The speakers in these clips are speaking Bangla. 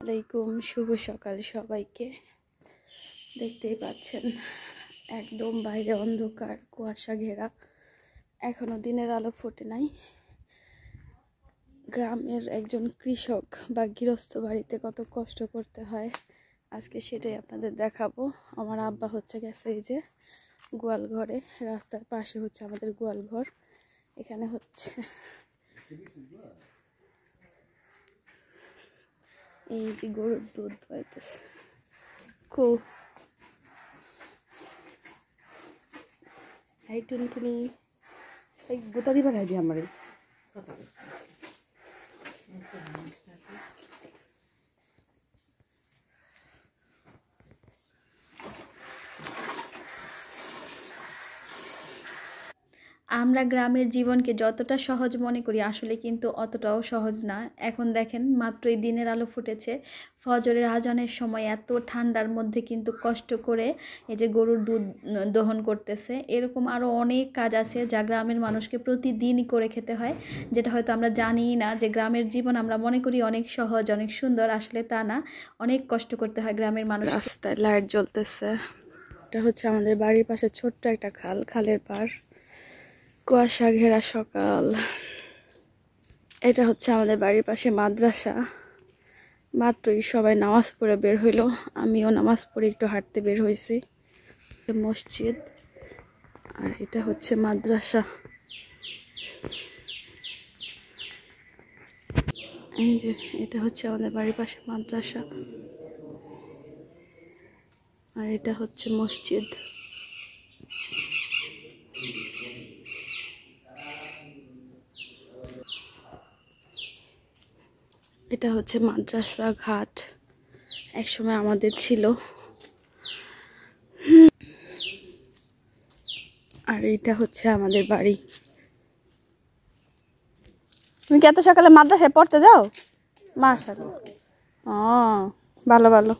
আলাইকুম, শুভ সকাল সবাইকে। দেখতেই পাচ্ছেন একদম বাইরে অন্ধকার, কুয়াশা ঘেরা, এখনো দিনের আলো ফোটে নাই। গ্রামের একজন কৃষক বা গৃহস্থ বাড়িতে কত কষ্ট করতে হয় আজকে সেটাই আপনাদের দেখাবো। আমার আব্বা গেছে এই যে গোয়াল ঘরে, রাস্তার পাশে হচ্ছে আমাদের গোয়াল ঘর। এখানে হচ্ছে এই যে গরুর দুধ দোয়াইতেছে। খুব এই টুনটুনি এই গোতা দিবার আইডি আমার আমরা গ্রামের জীবনকে যতটা সহজ মনে করি আসলে কিন্তু অতটাও সহজ না। এখন দেখেন মাত্রই দিনের আলো ফুটেছে, ফজরের আজানের সময় এত ঠান্ডার মধ্যে কিন্তু কষ্ট করে এই যে গরুর দুধ দহন করতেছে। এরকম আরও অনেক কাজ আছে যা গ্রামের মানুষকে প্রতিদিনই করে খেতে হয়, যেটা হয়তো আমরা জানিই না। যে গ্রামের জীবন আমরা মনে করি অনেক সহজ, অনেক সুন্দর, আসলে তা না, অনেক কষ্ট করতে হয় গ্রামের মানুষ। রাস্তায় লাইট জ্বলতেছে। এটা হচ্ছে আমাদের বাড়ির পাশে ছোট্ট একটা খাল, খালের পাড়, কুয়াশা ঘেরা সকাল। এটা হচ্ছে আমাদের বাড়ির পাশে মাদ্রাসা। মাত্রই সবাই নামাজ পড়ে বের হইলো, আমিও নামাজ পড়ে একটু হাঁটতে বের হয়েছি। মসজিদ আর এটা হচ্ছে মাদ্রাসা। এই যে এটা হচ্ছে আমাদের বাড়ির পাশে মাদ্রাসা আর এটা হচ্ছে মসজিদ। এটা হচ্ছে মাদ্রাসা ঘাট, একসময় আমাদের ছিল। আর এটা হচ্ছে আমাদের বাড়ি। তুমি কি এত সকালে মাদ্রাসায় পড়তে যাও? মাশাআল্লাহ, ভালো ভালো।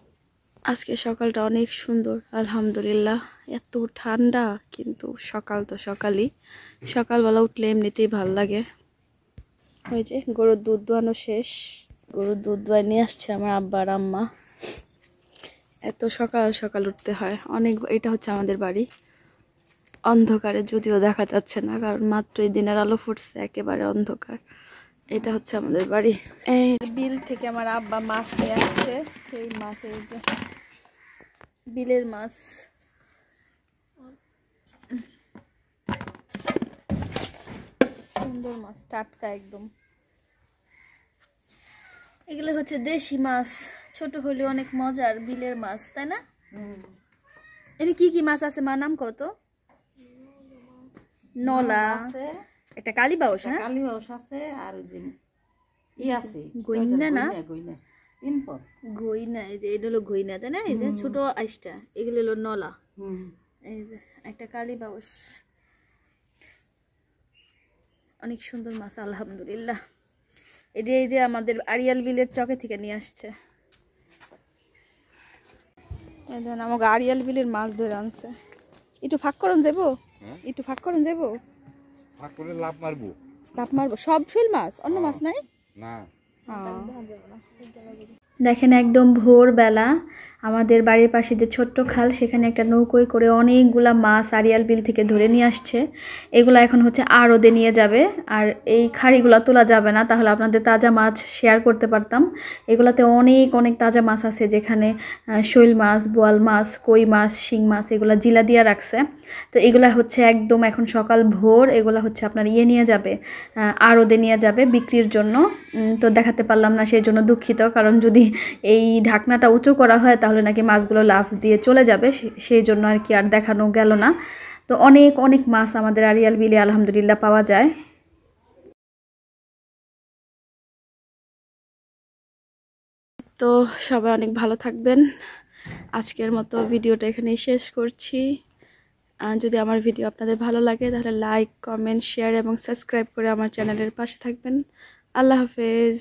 আজকে সকালটা অনেক সুন্দর আলহামদুলিল্লাহ। এত ঠান্ডা কিন্তু সকাল তো সকালই, সকালবেলা উঠলে এমনিতেই ভাল লাগে। ওই যে গরুর দুধ দোয়ানো শেষ, গরুর দুধ দোয়াই নিয়ে আসছে আমার আব্বা আর আম্মা। এত সকাল সকাল উঠতে হয় অনেক। এটা হচ্ছে আমাদের বাড়ি, অন্ধকারে যদিও দেখা যাচ্ছে না কারণ মাত্রই দিনের আলো ফুটছে, একেবারে অন্ধকার। এটা হচ্ছে আমাদের বাড়ি। এই বিল থেকে আমার আব্বা মাছ নিয়ে আসছে, এই মাছ, এই যে বিলের মাছ। সুন্দর মাছ, টাটকা একদম। এগুলো হচ্ছে দেশি মাছ, ছোট হলে অনেক মজার বিলের মাছ, তাই না? এটা কি কি মাছ আছে মা, নাম কত? নলা আছে, একটা কালীবাউস, হ্যাঁ কালীবাউস আছে, আর ই আছে গইনা, না গইনা। এই যে এটা হলো গইনা, তাই না? এই যে ছোট আইসটা, এগুলো হলো নলা। এই যে একটা কালীবাউস, অনেক সুন্দর মাছ আলহামদুলিল্লাহ। এটা এই যে আমাদের আরিয়াল বিলের চকে থেকে নিয়ে আসছে। আমাকে আরিয়াল বিলের মাছ ধরে আনছে। একটু ফাঁক করুন যাবো, একটু ফাঁক করুন যাবো, ফাঁক করে লাভ মারবো, লাভ মারবো। সব শৈল মাছ, অন্য মাছ নাই না। দেখেন একদম ভোরবেলা আমাদের বাড়ির পাশে যে ছোট্ট খাল, সেখানে একটা নৌকোয় করে অনেকগুলা মাছ আরিয়াল বিল থেকে ধরে নিয়ে আসছে। এগুলো এখন হচ্ছে আড়তে নিয়ে যাবে। আর এই খাড়িগুলো তোলা যাবে না, তাহলে আপনাদের তাজা মাছ শেয়ার করতে পারতাম। এগুলাতে অনেক অনেক তাজা মাছ আছে, যেখানে শৈল মাছ, বোয়াল মাছ, কই মাছ, শিং মাছ, এগুলা জিলা দিয়া রাখছে। তো এগুলা হচ্ছে একদম এখন সকাল ভোর, এগুলা হচ্ছে আপনার নিয়ে যাবে, আড়তে নিয়ে যাবে বিক্রির জন্য। তো দেখাতে পারলাম না, সেই জন্য দুঃখিত। কারণ যদি এই ঢাকনাটা উঁচু করা হয় তাহলে নাকি মাছগুলো লাফ দিয়ে চলে যাবে, সেই জন্য আর কি আর দেখানো গেল না। তো অনেক অনেক মাছ আমাদের আরিয়াল বিলে আলহামদুলিল্লাহ পাওয়া যায়। তো সবাই অনেক ভালো থাকবেন। আজকের মতো ভিডিওটা এখানেই শেষ করছি। যদি আমার ভিডিও আপনাদের ভালো লাগে তাহলে লাইক, কমেন্ট, শেয়ার এবং সাবস্ক্রাইব করে আমার চ্যানেলের পাশে থাকবেন। আল্লাহ হাফেজ।